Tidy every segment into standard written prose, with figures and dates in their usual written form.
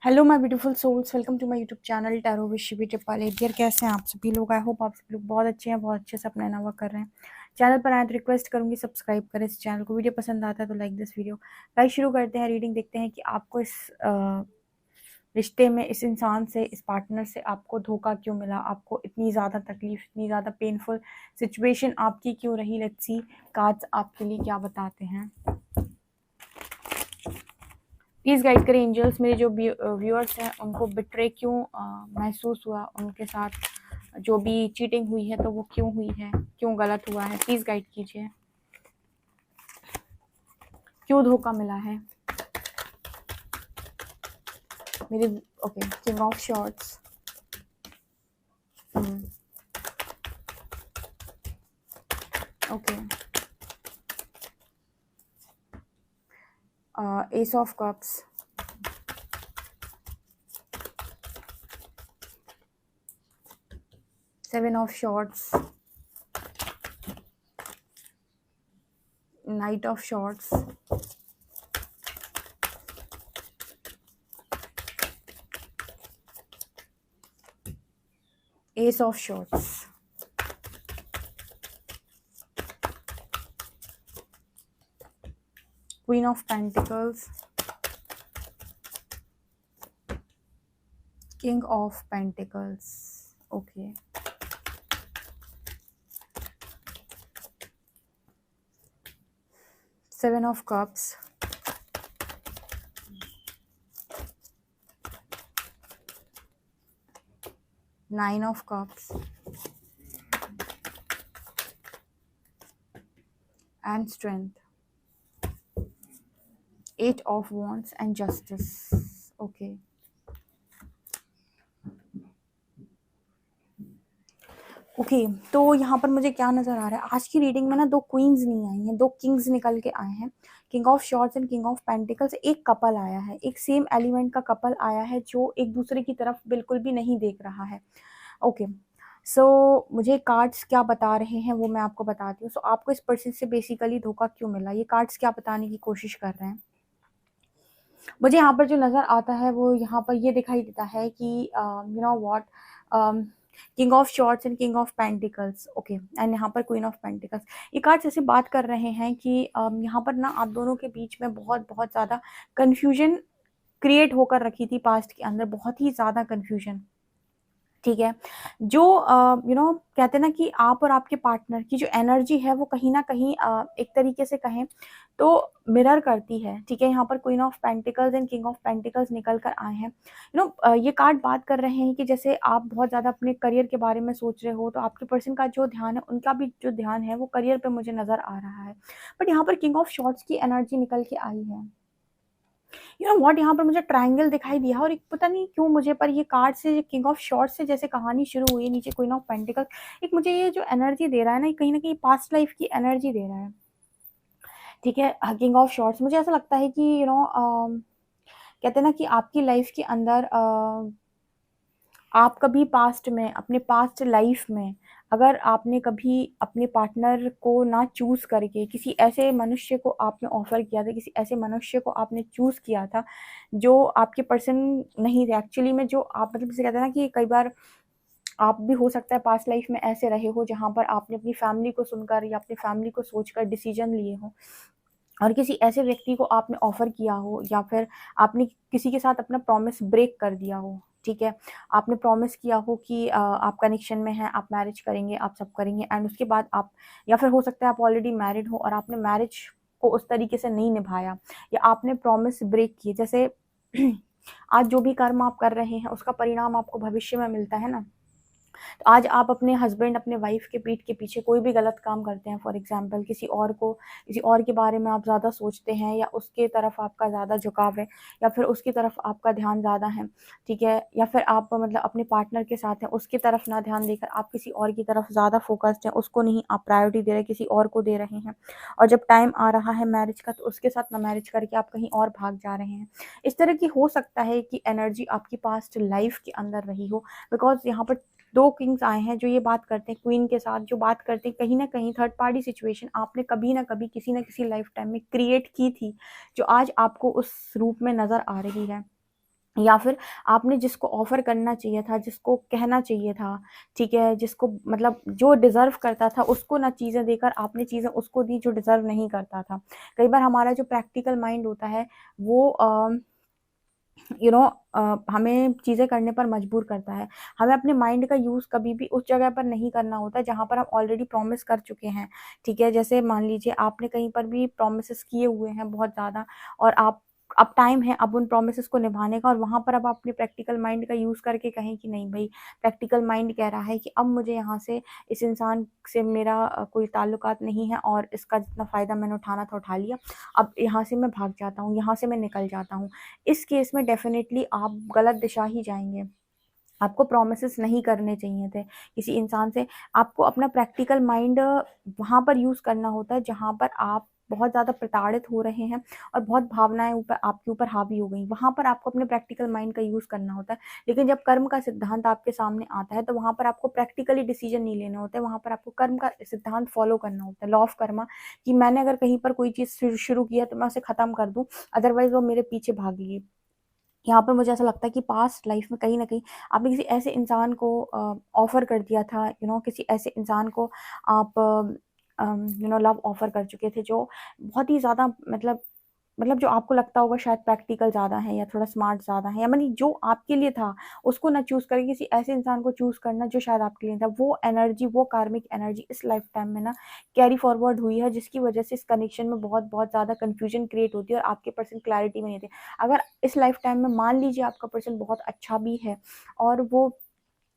Hello my beautiful souls, welcome to my YouTube channel tarot with Shivi Tipale. Dear, कैसे हैं आप सभी लोग? आई होप आप सभी लोग बहुत अच्छे हैं, बहुत अच्छे से अपना नवा कर रहे हैं। चैनल पर आए तो रिक्वेस्ट करूंगी सब्सक्राइब करें इस चैनल को। वीडियो पसंद आता है तो लाइक दिस वीडियो। गाइस, शुरू करते हैं रीडिंग। देखते हैं कि आपको इस रिश्ते में, इस इंसान से, इस पार्टनर से आपको धोखा क्यों मिला, आपको इतनी ज़्यादा तकलीफ, इतनी ज़्यादा पेनफुल सिचुएशन आपकी क्यों रही। लेट्स सी कार्ड्स आपके लिए क्या बताते हैं। प्लीज़ गाइड करें एंजल्स। मेरे जो व्यूअर्स हैं उनको बिट्रे क्यों महसूस हुआ, उनके साथ जो भी चीटिंग हुई है तो वो क्यों हुई है, क्यों गलत हुआ है, प्लीज़ गाइड कीजिए। क्यों धोखा मिला है मेरे। Okay, king of shorts, okay, S of cups, seven of shorts, night of shorts, S of shorts, queen of pentacles, king of pentacles. Okay, seven of cups, nine of cups and strength, eight of wands and justice. Okay, okay, तो यहाँ पर मुझे क्या नज़र आ रहा है, आज की रीडिंग में ना दो क्वींस नहीं आई हैं, दो किंग्स निकल के आए हैं। King of shorts and king of pentacles. एक कपल आया है, एक सेम एलिमेंट का कपल आया है जो एक दूसरे की तरफ बिल्कुल भी नहीं देख रहा है। ओके, सो मुझे कार्ड्स क्या बता रहे हैं वो मैं आपको बताती हूँ। सो आपको इस पर्सन से बेसिकली धोखा क्यों मिला, ये कार्ड्स क्या बताने की कोशिश कर रहे हैं। मुझे यहाँ पर जो नज़र आता है वो यहाँ पर ये दिखाई देता है कि you know what, king of shorts and king of pentacles. Okay, and यहाँ पर क्वीन ऑफ पेंटिकल्स। ये कार्ड्स ऐसे बात कर रहे हैं कि यहाँ पर ना आप दोनों के बीच में बहुत बहुत ज़्यादा कन्फ्यूजन क्रिएट होकर रखी थी पास्ट के अंदर, बहुत ही ज़्यादा कन्फ्यूजन। ठीक है, जो कहते हैं ना कि आप और आपके पार्टनर की जो एनर्जी है वो कहीं ना कहीं एक तरीके से कहें तो मिरर करती है। ठीक है, यहाँ पर queen of pentacles and king of pentacles निकल कर आए हैं। ये कार्ड बात कर रहे हैं कि जैसे आप बहुत ज़्यादा अपने करियर के बारे में सोच रहे हो तो आपके पर्सन का जो ध्यान है, उनका भी जो ध्यान है वो करियर पे मुझे नज़र आ रहा है। बट यहाँ पर किंग ऑफ शॉर्ट्स की एनर्जी निकल के आई है। व्हाट, यहाँ पर मुझे ट्रायंगल दिखाई दिया और एक पता नहीं क्यों मुझे पर ये कार्ड से, किंग ऑफ शॉर्ट्स से जैसे कहानी शुरू हुई, नीचे क्वीन ऑफ पेंटिकल, एक मुझे ये जो एनर्जी दे रहा है ना, कहीं ना कहीं पास्ट लाइफ की एनर्जी दे रहा है। ठीक है, किंग ऑफ शॉर्ट्स मुझे ऐसा लगता है कि कहते हैं ना कि आपकी लाइफ के अंदर आप कभी पास्ट में, अपने पास्ट लाइफ में, अगर आपने कभी अपने पार्टनर को ना चूज़ करके किसी ऐसे मनुष्य को आपने ऑफ़र किया था, किसी ऐसे मनुष्य को आपने चूज़ किया था जो आपके पर्सन नहीं थे एक्चुअली में, जो आप मतलब जिसे कहते हैं ना कि कई बार आप भी हो सकता है पास्ट लाइफ में ऐसे रहे हो जहाँ पर आपने अपनी फैमिली को सुनकर या अपनी फैमिली को सोचकर डिसीजन लिए हो और किसी ऐसे व्यक्ति को आपने ऑफ़र किया हो या फिर आपने किसी के साथ अपना प्रॉमिस ब्रेक कर दिया हो। ठीक है, आपने प्रॉमिस किया हो कि आप कनेक्शन में हैं, आप मैरिज करेंगे, आप सब करेंगे एंड उसके बाद आप, या फिर हो सकता है आप ऑलरेडी मैरिड हो और आपने मैरिज को उस तरीके से नहीं निभाया या आपने प्रॉमिस ब्रेक किए। जैसे आज जो भी कर्म आप कर रहे हैं उसका परिणाम आपको भविष्य में मिलता है ना। तो आज आप अपने हस्बैंड, अपने वाइफ के पीठ के पीछे कोई भी गलत काम करते हैं, फॉर एग्जांपल किसी और को, किसी और के बारे में आप ज़्यादा सोचते हैं या उसके तरफ आपका ज़्यादा झुकाव है या फिर उसकी तरफ आपका ध्यान ज़्यादा है। ठीक है, या फिर आप मतलब अपने पार्टनर के साथ हैं, उसकी तरफ ना ध्यान देकर आप किसी और की तरफ ज़्यादा फोकस्ड हैं, उसको नहीं आप प्रायोरिटी दे रहे, किसी और को दे रहे हैं और जब टाइम आ रहा है मैरिज का तो उसके साथ ना मैरिज करके आप कहीं और भाग जा रहे हैं। इस तरह की हो सकता है कि एनर्जी आपकी पास्ट लाइफ के अंदर रही हो, बिकॉज यहाँ पर दो किंग्स आए हैं जो ये बात करते हैं, क्वीन के साथ जो बात करते हैं, कहीं ना कहीं थर्ड पार्टी सिचुएशन आपने कभी ना कभी किसी ना किसी लाइफ टाइम में क्रिएट की थी जो आज आपको उस रूप में नज़र आ रही है। या फिर आपने जिसको ऑफ़र करना चाहिए था, जिसको कहना चाहिए था, ठीक है? जिसको मतलब जो डिज़र्व करता था, उसको ना चीज़ें देकर आपने चीज़ें उसको दी जो डिज़र्व नहीं करता था। कई बार हमारा जो प्रैक्टिकल माइंड होता है वो यू नो हमें चीज़ें करने पर मजबूर करता है। हमें अपने माइंड का यूज़ कभी भी उस जगह पर नहीं करना होता है जहाँ पर हम ऑलरेडी प्रॉमिस कर चुके हैं, ठीक है? जैसे मान लीजिए आपने कहीं पर भी प्रॉमिसेस किए हुए हैं बहुत ज़्यादा और आप अब टाइम है अब उन प्रॉमिसेस को निभाने का और वहाँ पर अब आप अपने प्रैक्टिकल माइंड का यूज़ करके कहें कि नहीं भई, प्रैक्टिकल माइंड कह रहा है कि अब मुझे यहाँ से इस इंसान से मेरा कोई ताल्लुकात नहीं है और इसका जितना फ़ायदा मैंने उठाना था उठा लिया। अब यहाँ से मैं भाग जाता हूँ, यहाँ से मैं निकल जाता हूँ। इस केस में डेफ़िनेटली आप गलत दिशा ही जाएँगे। आपको प्रॉमिसेस नहीं करने चाहिए थे किसी इंसान से। आपको अपना प्रैक्टिकल माइंड वहाँ पर यूज़ करना होता है जहाँ पर आप बहुत ज़्यादा प्रताड़ित हो रहे हैं और बहुत भावनाएँ ऊपर आपके ऊपर हावी हो गई। वहाँ पर आपको अपने प्रैक्टिकल माइंड का यूज़ करना होता है। लेकिन जब कर्म का सिद्धांत आपके सामने आता है तो वहाँ पर आपको प्रैक्टिकली डिसीज़न नहीं लेने होते हैं, वहाँ पर आपको कर्म का सिद्धांत फ़ॉलो करना होता है, लॉ ऑफ कर्मा कि मैंने अगर कहीं पर कोई चीज़ शुरू की है तो मैं उसे ख़त्म कर दूँ, अदरवाइज़ वो मेरे पीछे भागेगी। यहाँ पर मुझे ऐसा लगता है कि पास्ट लाइफ में कहीं न कहीं आपने किसी ऐसे इंसान को ऑफ़र कर दिया था, किसी ऐसे इंसान को आप लव ऑफ़र कर चुके थे जो बहुत ही ज़्यादा मतलब जो आपको लगता होगा शायद प्रैक्टिकल ज़्यादा है या थोड़ा स्मार्ट ज़्यादा है या मानी जो आपके लिए था, उसको ना चूज़ करके किसी ऐसे इंसान को चूज़ करना जो शायद आपके लिए था, वो एनर्जी, वो कार्मिक एनर्जी इस लाइफ़ टाइम में ना कैरी फॉरवर्ड हुई है जिसकी वज़ह से इस कनेक्शन में बहुत-बहुत ज़्यादा कन्फ्यूजन क्रिएट होती है और आपके पर्सन क्लैरिटी में नहीं थे। अगर इस लाइफ़ टाइम में मान लीजिए आपका पर्सन बहुत अच्छा भी है और वो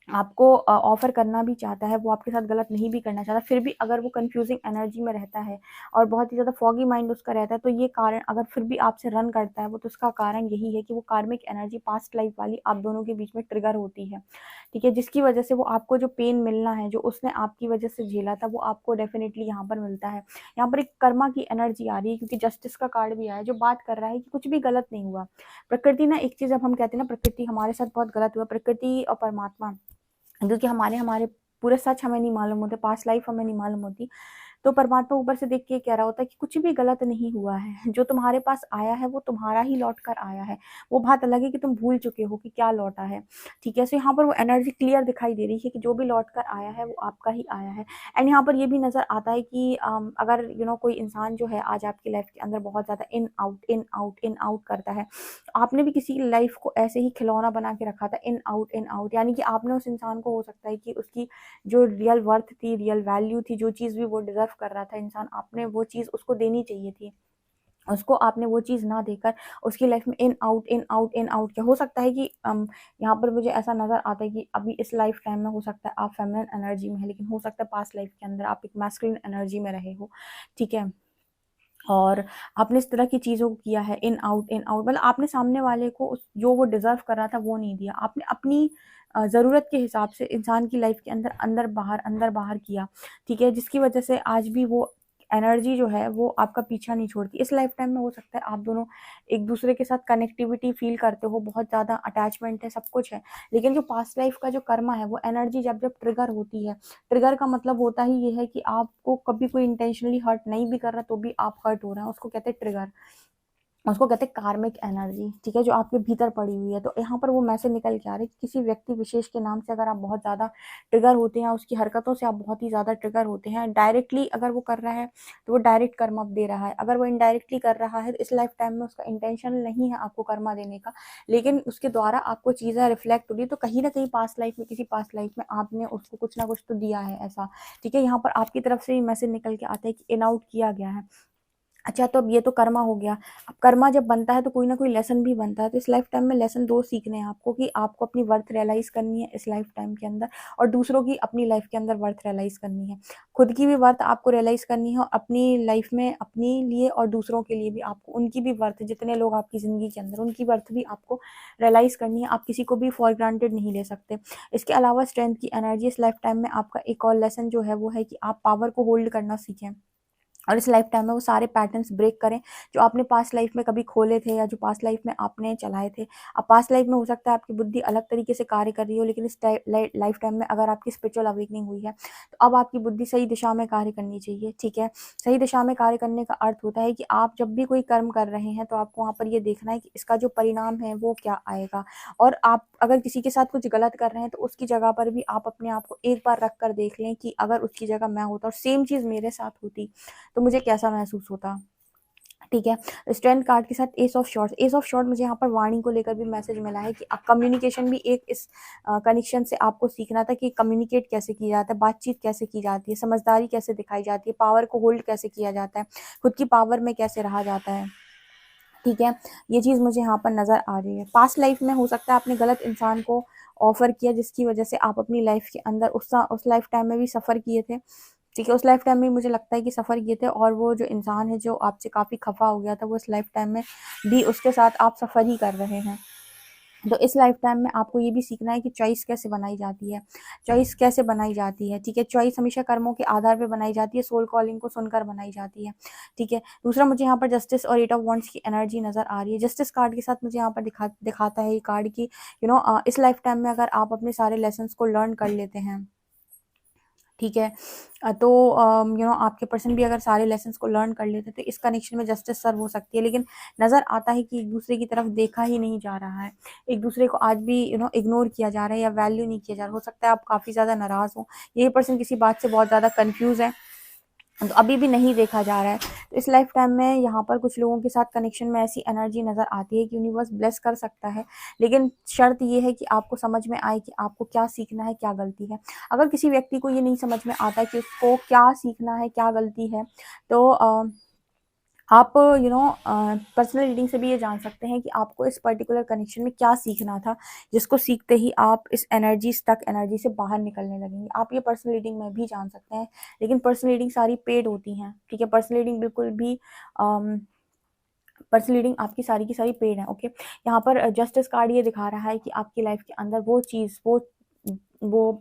आपको ऑफ़र करना भी चाहता है, वो आपके साथ गलत नहीं भी करना चाहता, फिर भी अगर वो कन्फ्यूज़िंग एनर्जी में रहता है और बहुत ही ज़्यादा फ़ॉगी माइंड उसका रहता है, तो ये कारण अगर फिर भी आपसे रन करता है वो, तो उसका कारण यही है कि वो कार्मिक एनर्जी पास्ट लाइफ़ वाली आप दोनों के बीच में ट्रिगर होती है, ठीक है? जिसकी वजह से वो आपको जो पेन मिलना है, जो उसने आपकी वजह से झेला था, वो आपको डेफ़िनिटली यहाँ पर मिलता है। यहाँ पर एक कर्मा की एनर्जी आ रही है क्योंकि जस्टिस का कार्ड भी आया है, जो बात कर रहा है कि कुछ भी गलत नहीं हुआ। प्रकृति ना एक चीज़ अब हम कहते हैं ना प्रकृति हमारे साथ बहुत गलत हुआ, प्रकृति और परमात्मा क्योंकि हमारे हमारे पूरे सच हमें नहीं मालूम होते, पास्ट लाइफ हमें नहीं मालूम होती। तो परमात्मा ऊपर से देख के कह रहा होता है कि कुछ भी गलत नहीं हुआ है, जो तुम्हारे पास आया है वो तुम्हारा ही लौट कर आया है। वो बात अलग है कि तुम भूल चुके हो कि क्या लौटा है, ठीक है? सो यहाँ पर वो एनर्जी क्लियर दिखाई दे रही है कि जो भी लौट कर आया है वो आपका ही आया है। एंड यहाँ पर ये भी नज़र आता है कि अगर कोई इंसान जो है आज आपकी लाइफ के अंदर बहुत ज़्यादा in out, in out, in out करता है, तो आपने भी किसी की लाइफ को ऐसे ही खिलौना बना के रखा था इन आउट यानी कि आपने उस इंसान को हो सकता है कि उसकी जो रियल वर्थ थी, रियल वैल्यू थी, जो चीज़ भी वो डिज़र्व कर रहा था इंसान, आपने वो चीज़ उसको देनी चाहिए थी। उसको आपने वो चीज़ ना देकर उसकी लाइफ़ में in out, in out, in out किया। हो सकता है कि यहाँ पर मुझे ऐसा नज़र आता है कि अभी इस लाइफ़ टाइम में हो सकता है आप फेमिनिन एनर्जी में हैं, लेकिन हो सकता है पास्ट लाइफ़ के अंदर आप एक मैस्कुलिन एनर्जी में रहे हो, ठीक है? और आपने इस तरह की चीज़ों को किया है इन आउट मतलब आपने सामने वाले को उस जो वो डिज़र्व कर रहा था वो नहीं दिया। आपने अपनी ज़रूरत के हिसाब से इंसान की लाइफ़ के अंदर बाहर किया, ठीक है? जिसकी वज़ह से आज भी वो एनर्जी जो है वो आपका पीछा नहीं छोड़ती। इस लाइफ़ टाइम में हो सकता है आप दोनों एक-दूसरे के साथ कनेक्टिविटी फ़ील करते हो, बहुत ज़्यादा अटैचमेंट है, सब कुछ है। लेकिन जो पास्ट लाइफ़ का जो कर्मा है वो एनर्जी जब-जब ट्रिगर होती है, ट्रिगर का मतलब होता ही ये है कि आपको कभी कोई इंटेंशनली हर्ट नहीं भी कर रहा तो भी आप हर्ट हो रहे हैं, उसको कहते हैं ट्रिगर। उसको कहते हैं कार्मिक एनर्जी, ठीक है? जो आपके भीतर पड़ी हुई है। तो यहाँ पर वो मैसेज निकल के आ रहा है कि किसी व्यक्ति विशेष के नाम से अगर आप बहुत ज़्यादा ट्रिगर होते हैं, उसकी हरकतों से आप बहुत ही ज़्यादा ट्रिगर होते हैं, डायरेक्टली अगर वो कर रहा है, तो वो डायरेक्ट कर्मा दे रहा है। अगर वो इनडायरेक्टली कर रहा है, तो इस लाइफ टाइम में उसका इंटेंशन नहीं है आपको कर्मा देने का, लेकिन उसके द्वारा आपको चीज़ें रिफ्लेक्ट हो रही है, तो कहीं न कहीं पास्ट लाइफ में किसी पास्ट लाइफ में आपने उसको कुछ ना कुछ तो दिया है ऐसा, ठीक है? यहाँ पर आपकी तरफ से भी मैसेज निकल के आता है कि इन आउट किया गया है। अच्छा तो अब ये तो कर्मा हो गया। अब कर्मा जब बनता है तो कोई ना कोई लेसन भी बनता है। तो इस लाइफ टाइम में लेसन 2 सीखने हैं आपको कि आपको अपनी वर्थ रियलाइज़ करनी है इस लाइफ टाइम के अंदर और दूसरों की अपनी लाइफ के अंदर वर्थ रियलाइज़ करनी है। खुद की भी वर्थ आपको रियलाइज़ करनी है और अपनी लाइफ में अपने लिए और दूसरों के लिए भी आपको उनकी भी वर्थ जितने लोग आपकी ज़िंदगी के अंदर उनकी वर्थ भी आपको रियलाइज़ करनी है। आप किसी को भी फॉर ग्रांटेड नहीं ले सकते। इसके अलावा स्ट्रेंथ की एनर्जी इस लाइफ टाइम में आपका एक और लेसन जो है वो है कि आप पावर को होल्ड करना सीखें। और इस लाइफ टाइम में वो सारे पैटर्न्स ब्रेक करें जो आपने पास्ट लाइफ में कभी खोले थे या जो पास्ट लाइफ में आपने चलाए थे। अब पास्ट लाइफ में हो सकता है आपकी बुद्धि अलग तरीके से कार्य कर रही हो, लेकिन इस लाइफ टाइम में अगर आपकी स्पिरिचुअल अवेकनिंग हुई है तो अब आपकी बुद्धि सही दिशा में कार्य करनी चाहिए, ठीक है। सही दिशा में कार्य करने का अर्थ होता है कि आप जब भी कोई कर्म कर रहे हैं तो आपको वहाँ पर ये देखना है कि इसका जो परिणाम है वो क्या आएगा। और आप अगर किसी के साथ कुछ गलत कर रहे हैं तो उसकी जगह पर भी आप अपने आप को एक बार रख कर देख लें कि अगर उसकी जगह मैं होता और सेम चीज़ मेरे साथ होती तो मुझे कैसा महसूस होता, ठीक है। स्ट्रेंथ कार्ड के साथ S of shorts. S of short मुझे यहाँ पर वाणी को लेकर भी मैसेज मिला है कि कम्युनिकेशन भी एक इस कनेक्शन से आपको सीखना था कि कम्युनिकेट कैसे किया जाता है, बातचीत कैसे की जाती है, समझदारी कैसे दिखाई जाती है, पावर को होल्ड कैसे किया जाता है, खुद की पावर में कैसे रहा जाता है, ठीक है। ये चीज़ मुझे यहाँ पर नज़र आ रही है। पास्ट लाइफ में हो सकता है आपने गलत इंसान को ऑफर किया जिसकी वजह से आप अपनी लाइफ के अंदर उस लाइफ टाइम में भी सफ़र किए थे, ठीक है। उस लाइफ टाइम में मुझे लगता है कि सफ़र किए थे और वो जो इंसान है जो आपसे काफ़ी खफा हो गया था वो इस लाइफ टाइम में भी उसके साथ आप सफ़र ही कर रहे हैं। तो इस लाइफ टाइम में आपको ये भी सीखना है कि चॉइस कैसे बनाई जाती है, चॉइस कैसे बनाई जाती है, ठीक है। चॉइस हमेशा कर्मों के आधार पे बनाई जाती है, सोल कॉलिंग को सुनकर बनाई जाती है, ठीक है। दूसरा मुझे यहाँ पर जस्टिस और एट ऑफ वॉन्ड्स की एनर्जी नज़र आ रही है। जस्टिस कार्ड के साथ मुझे यहाँ पर दिखाता है ये कार्ड की इस लाइफ टाइम में अगर आप अपने सारे लेसन्स को लर्न कर लेते हैं, ठीक है। तो आपके पर्सन भी अगर सारे लेसन्स को लर्न कर लेते तो इस कनेक्शन में जस्टिस सर्व हो सकती है। लेकिन नज़र आता है कि एक दूसरे की तरफ देखा ही नहीं जा रहा है, एक दूसरे को आज भी इग्नोर किया जा रहा है या वैल्यू नहीं किया जा रहा। हो सकता है आप काफ़ी ज़्यादा नाराज़ हो, ये पर्सन किसी बात से बहुत ज़्यादा कन्फ्यूज़ है, तो अभी भी नहीं देखा जा रहा है। तो इस लाइफ टाइम में यहाँ पर कुछ लोगों के साथ कनेक्शन में ऐसी एनर्जी नज़र आती है कि यूनिवर्स ब्लेस कर सकता है, लेकिन शर्त ये है कि आपको समझ में आए कि आपको क्या सीखना है, क्या गलती है। अगर किसी व्यक्ति को ये नहीं समझ में आता कि उसको क्या सीखना है, क्या गलती है, तो आप पर्सनल रीडिंग से भी ये जान सकते हैं कि आपको इस पर्टिकुलर कनेक्शन में क्या सीखना था, जिसको सीखते ही आप इस स्टक एनर्जी से बाहर निकलने लगेंगे। आप ये पर्सनल रीडिंग में भी जान सकते हैं, लेकिन पर्सनल रीडिंग सारी पेड होती हैं, ठीक है। पर्सनल रीडिंग बिल्कुल भी पर्सनल रीडिंग आपकी सारी की सारी पेड है, ओके। यहाँ पर जस्टिस कार्ड ये दिखा रहा है कि आपकी लाइफ के अंदर वो चीज़ वो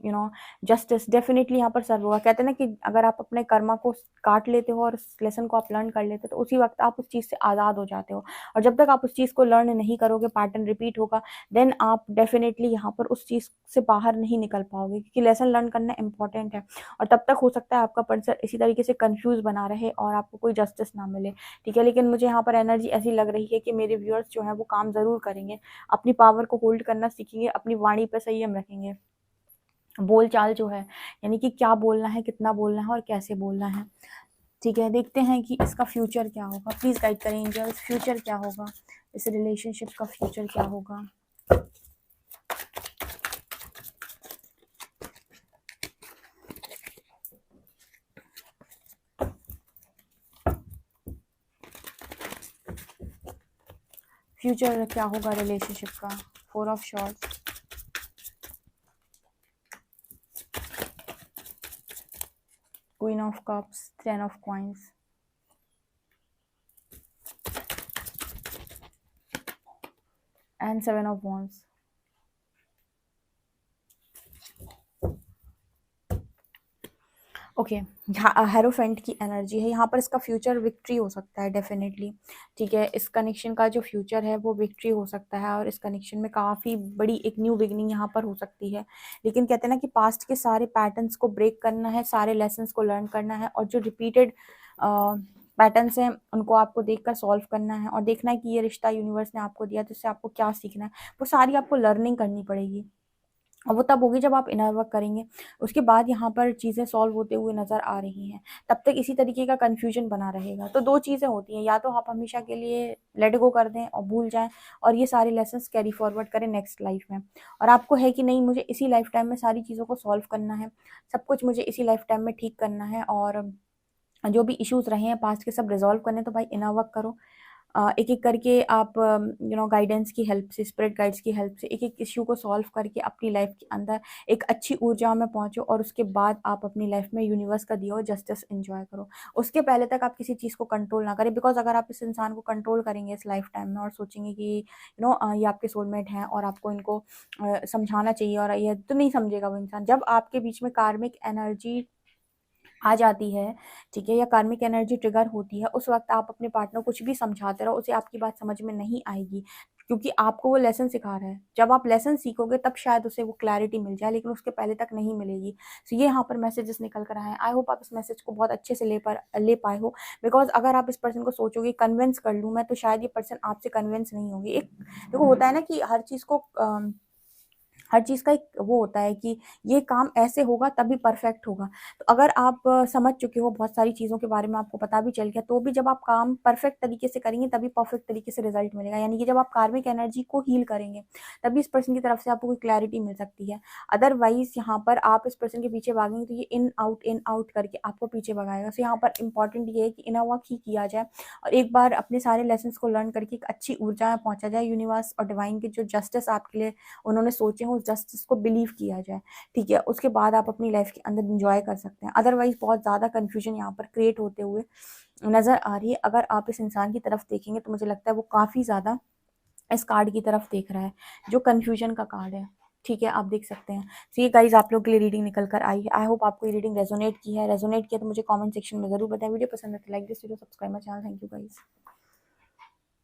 जस्टिस डेफिनेटली यहाँ पर सर्व होगा। कहते हैं ना कि अगर आप अपने कर्मा को काट लेते हो और उस लेसन को आप लर्न कर लेते हो तो उसी वक्त आप उस चीज़ से आज़ाद हो जाते हो। और जब तक आप उस चीज़ को लर्न नहीं करोगे, पैटर्न रिपीट होगा, देन आप डेफिनेटली यहाँ पर उस चीज़ से बाहर नहीं निकल पाओगे, क्योंकि लेसन लर्न करना इंपॉर्टेंट है। और तब तक हो सकता है आपका पर्सन इसी तरीके से कन्फ्यूज़ बना रहे और आपको कोई जस्टिस ना मिले, ठीक है। लेकिन मुझे यहाँ पर एनर्जी ऐसी लग रही है कि मेरे व्यूअर्स जो हैं वो काम ज़रूर करेंगे, अपनी पावर को होल्ड करना सीखेंगे, अपनी वाणी पर संयम रखेंगे। बोलचाल जो है, यानी कि क्या बोलना है, कितना बोलना है और कैसे बोलना है, ठीक है। देखते हैं कि इसका फ्यूचर क्या होगा। प्लीज़ गाइड करें एंजल्स, फ्यूचर क्या होगा, इस रिलेशनशिप का फ्यूचर क्या होगा। फ्यूचर क्या होगा रिलेशनशिप का। 4 of shorts, queen of cups, 10 of coins and 7 of wands. Okay, hierophant की एनर्जी है यहाँ पर। इसका फ्यूचर विक्ट्री हो सकता है डेफिनेटली, ठीक है। इस कनेक्शन का जो फ्यूचर है वो विक्ट्री हो सकता है और इस कनेक्शन में काफ़ी बड़ी एक न्यू बिगनिंग यहाँ पर हो सकती है। लेकिन कहते हैं ना कि पास्ट के सारे पैटर्न्स को ब्रेक करना है, सारे लेसन्स को लर्न करना है और जो रिपीटेड पैटर्न्स हैं उनको आपको देखकर सॉल्व करना है और देखना है कि ये रिश्ता यूनिवर्स ने आपको दिया तो इससे आपको क्या सीखना है। वो सारी आपको लर्निंग करनी पड़ेगी और वो तब होगी जब आप इनर वर्क करेंगे। उसके बाद यहाँ पर चीज़ें सॉल्व होते हुए नज़र आ रही हैं। तब तक इसी तरीके का कन्फ्यूजन बना रहेगा। तो 2 चीज़ें होती हैं, या तो आप हमेशा के लिए लेट गो कर दें और भूल जाएँ और ये सारे लेसन्स कैरी फॉरवर्ड करें नेक्स्ट लाइफ में। और आपको है कि नहीं, मुझे इसी लाइफ टाइम में सारी चीज़ों को सॉल्व करना है, सब कुछ मुझे इसी लाइफ टाइम में ठीक करना है और जो भी इश्यूज़ रहे हैं पास्ट के सब रिज़ॉल्व करने, तो भाई इनर वर्क करो। एक-एक करके आप गाइडेंस की हेल्प से, स्पिरिट गाइड्स की हेल्प से एक-एक इश्यू को सॉल्व करके अपनी लाइफ के अंदर एक अच्छी ऊर्जा में पहुँचो और उसके बाद आप अपनी लाइफ में यूनिवर्स का दिया हुआ जस्टिस एन्जॉय करो। उसके पहले तक आप किसी चीज़ को कंट्रोल ना करें, बिकॉज़ अगर आप इस इंसान को कंट्रोल करेंगे इस लाइफ टाइम में और सोचेंगे कि ये आपके सोलमेट हैं और आपको इनको समझाना चाहिए और ये तो नहीं समझेगा वो इंसान। जब आपके बीच में कार्मिक एनर्जी आ जाती है, ठीक है, या कार्मिक एनर्जी ट्रिगर होती है, उस वक़्त आप अपने पार्टनर को कुछ भी समझाते रहो, उसे आपकी बात समझ में नहीं आएगी, क्योंकि आपको वो लेसन सिखा रहा है। जब आप लेसन सीखोगे तब शायद उसे वो क्लैरिटी मिल जाए, लेकिन उसके पहले तक नहीं मिलेगी। सो ये यहाँ पर मैसेजेस निकल कर आए हैं। आई होप आप इस मैसेज को बहुत अच्छे से ले पाए हो, बिकॉज़ अगर आप इस पर्सन को सोचोगे कन्विंस कर लूँ मैं, तो शायद ये पर्सन आपसे कन्विंस नहीं होंगे। एक देखो होता है ना कि हर चीज़ का एक वो होता है कि ये काम ऐसे होगा तभी परफेक्ट होगा। तो अगर आप समझ चुके हो बहुत सारी चीज़ों के बारे में, आपको पता भी चल गया, तो भी जब आप काम परफेक्ट तरीके से करेंगे तभी परफेक्ट तरीके से रिजल्ट मिलेगा। यानी कि जब आप कार्मिक एनर्जी को हील करेंगे, तभी इस पर्सन की तरफ से आपको कोई क्लैरिटी मिल सकती है। अदरवाइज़ यहाँ पर आप इस पर्सन के पीछे भागेंगे तो ये इन आउट करके आपको पीछे भगाएगा। सो यहाँ पर इम्पोर्टेंट ये है कि इनर वर्क ही किया जाए और एक बार अपने सारे लेसन्स को लर्न करके एक अच्छी ऊर्जा में पहुँचा जाए। यूनिवर्स और डिवाइन के जो जस्टिस आपके लिए उन्होंने सोचे हों, उस जस्टिस को बिलीव किया जाए, ठीक है? उसके बाद आप अपनी लाइफ के अंदर एंजॉय कर सकते हैं। अदरवाइज़ बहुत ज़्यादा कन्फ्यूजन यहाँ पर क्रिएट होते हुए नज़र आ रही है। अगर आप इस इंसान की तरफ देखेंगे तो मुझे लगता है वो काफ़ी ज़्यादा इस कार्ड की तरफ देख रहा है, जो कन्फ्यूजन का कार्ड है, ठीक है? आप देख सकते हैं। सो ये गाइज़ आप लोगों के लिए रीडिंग निकल कर आई है। आई होप आपको ये रीडिंग रेज़ोनेट की है। रेज़ोनेट किया तो मुझे कमेंट सेक्शन में ज़रूर बताएँ। वीडियो पसंद है तो like this video, subscribe my channel. Thank you guys.